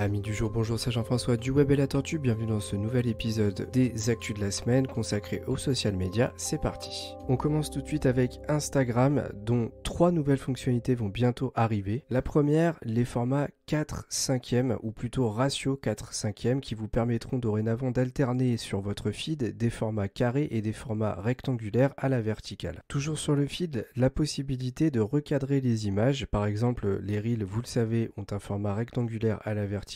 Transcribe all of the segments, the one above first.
Amis du jour, bonjour, c'est Jean-François du Web et la Tortue, bienvenue dans ce nouvel épisode des Actus de la semaine consacré aux social media, c'est parti. On commence tout de suite avec Instagram dont 3 nouvelles fonctionnalités vont bientôt arriver. La première, les formats 4/5e ou plutôt ratio 4/5e qui vous permettront dorénavant d'alterner sur votre feed des formats carrés et des formats rectangulaires à la verticale. Toujours sur le feed, la possibilité de recadrer les images, par exemple les reels, vous le savez, ont un format rectangulaire à la verticale.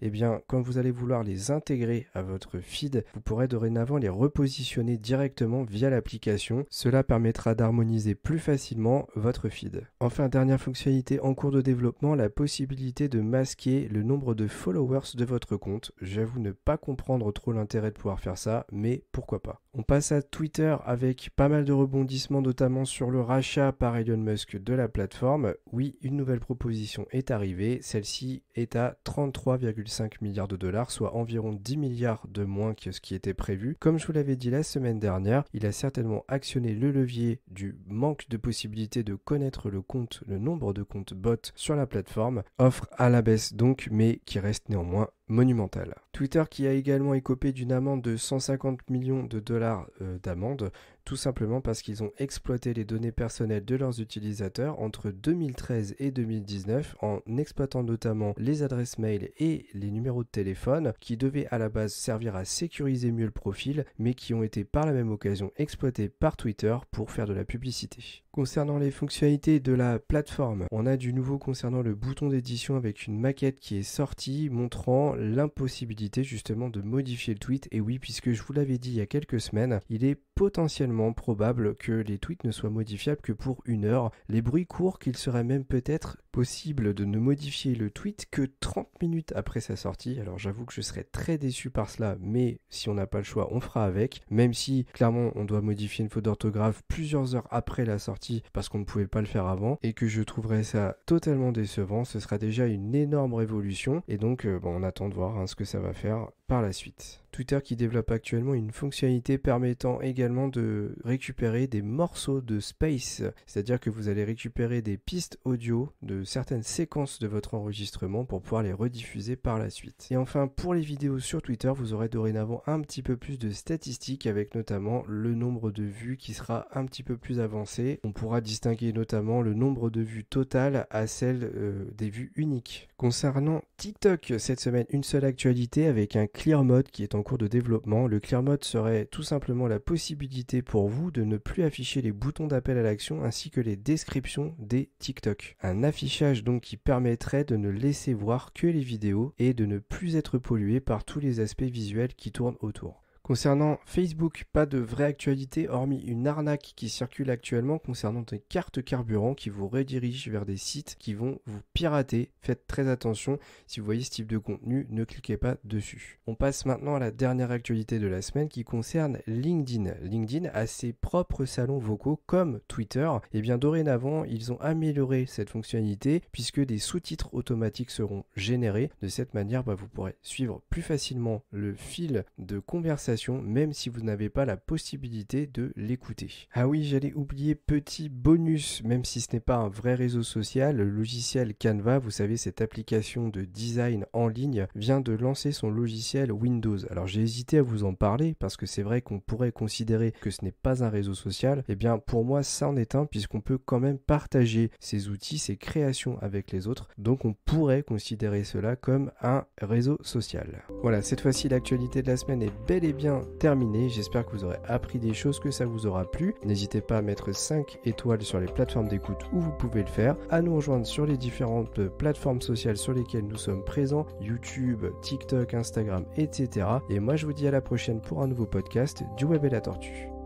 Et bien quand vous allez vouloir les intégrer à votre feed, vous pourrez dorénavant les repositionner directement via l'application. Cela permettra d'harmoniser plus facilement votre feed. Enfin, dernière fonctionnalité en cours de développement, la possibilité de masquer le nombre de followers de votre compte. J'avoue ne pas comprendre trop l'intérêt de pouvoir faire ça, mais pourquoi pas. On passe à Twitter avec pas mal de rebondissements, notamment sur le rachat par Elon Musk de la plateforme. Oui, une nouvelle proposition est arrivée. Celle-ci est à 33,5 milliards de dollars, soit environ 10 milliards de moins que ce qui était prévu. Comme je vous l'avais dit la semaine dernière, il a certainement actionné le levier du manque de possibilité de connaître le nombre de comptes bots sur la plateforme. Offre à la baisse donc, mais qui reste néanmoins monumentale. Twitter qui a également écopé d'une amende de 150 millions de dollars d'amende, tout simplement parce qu'ils ont exploité les données personnelles de leurs utilisateurs entre 2013 et 2019 en exploitant notamment les adresses mail et les numéros de téléphone qui devaient à la base servir à sécuriser mieux le profil, mais qui ont été par la même occasion exploités par Twitter pour faire de la publicité. Concernant les fonctionnalités de la plateforme, on a du nouveau concernant le bouton d'édition avec une maquette qui est sortie montrant l'impossibilité justement de modifier le tweet. Et oui, puisque je vous l'avais dit il y a quelques semaines, il est potentiellement probable que les tweets ne soient modifiables que pour 1 heure. Les bruits courent qu'il serait même peut-être possible de ne modifier le tweet que 30 minutes après sa sortie. Alors j'avoue que je serais très déçu par cela, mais si on n'a pas le choix, on fera avec. Même si clairement on doit modifier une faute d'orthographe plusieurs heures après la sortie parce qu'on ne pouvait pas le faire avant et que je trouverais ça totalement décevant, ce sera déjà une énorme révolution et donc on attend de voir ce que ça va faire par la suite. Twitter qui développe actuellement une fonctionnalité permettant également de récupérer des morceaux de space, c'est-à-dire que vous allez récupérer des pistes audio de certaines séquences de votre enregistrement pour pouvoir les rediffuser par la suite. Et enfin, pour les vidéos sur Twitter, vous aurez dorénavant un petit peu plus de statistiques avec notamment le nombre de vues qui sera un petit peu plus avancé. On pourra distinguer notamment le nombre de vues totales à celle des vues uniques. Concernant TikTok, cette semaine, une seule actualité avec un Clear Mode qui est en cours de développement. Le Clear Mode serait tout simplement la possibilité pour vous de ne plus afficher les boutons d'appel à l'action ainsi que les descriptions des TikTok. Un affichage donc qui permettrait de ne laisser voir que les vidéos et de ne plus être pollué par tous les aspects visuels qui tournent autour. Concernant Facebook, pas de vraie actualité hormis une arnaque qui circule actuellement concernant des cartes carburant qui vous redirigent vers des sites qui vont vous pirater. Faites très attention, si vous voyez ce type de contenu, ne cliquez pas dessus. On passe maintenant à la dernière actualité de la semaine qui concerne LinkedIn. LinkedIn a ses propres salons vocaux comme Twitter. Et bien dorénavant, ils ont amélioré cette fonctionnalité puisque des sous-titres automatiques seront générés. De cette manière, vous pourrez suivre plus facilement le fil de conversation même si vous n'avez pas la possibilité de l'écouter. Ah oui, j'allais oublier petit bonus, même si ce n'est pas un vrai réseau social, le logiciel Canva, vous savez cette application de design en ligne, vient de lancer son logiciel Windows. Alors j'ai hésité à vous en parler parce que c'est vrai qu'on pourrait considérer que ce n'est pas un réseau social. Eh bien pour moi ça en est un puisqu'on peut quand même partager ses outils, ses créations avec les autres. Donc on pourrait considérer cela comme un réseau social. Voilà, cette fois-ci l'actualité de la semaine est bel et bien terminé. J'espère que vous aurez appris des choses, que ça vous aura plu. N'hésitez pas à mettre 5 étoiles sur les plateformes d'écoute où vous pouvez le faire, à nous rejoindre sur les différentes plateformes sociales sur lesquelles nous sommes présents, YouTube, TikTok, Instagram, etc. Et moi je vous dis à la prochaine pour un nouveau podcast du Web et la Tortue.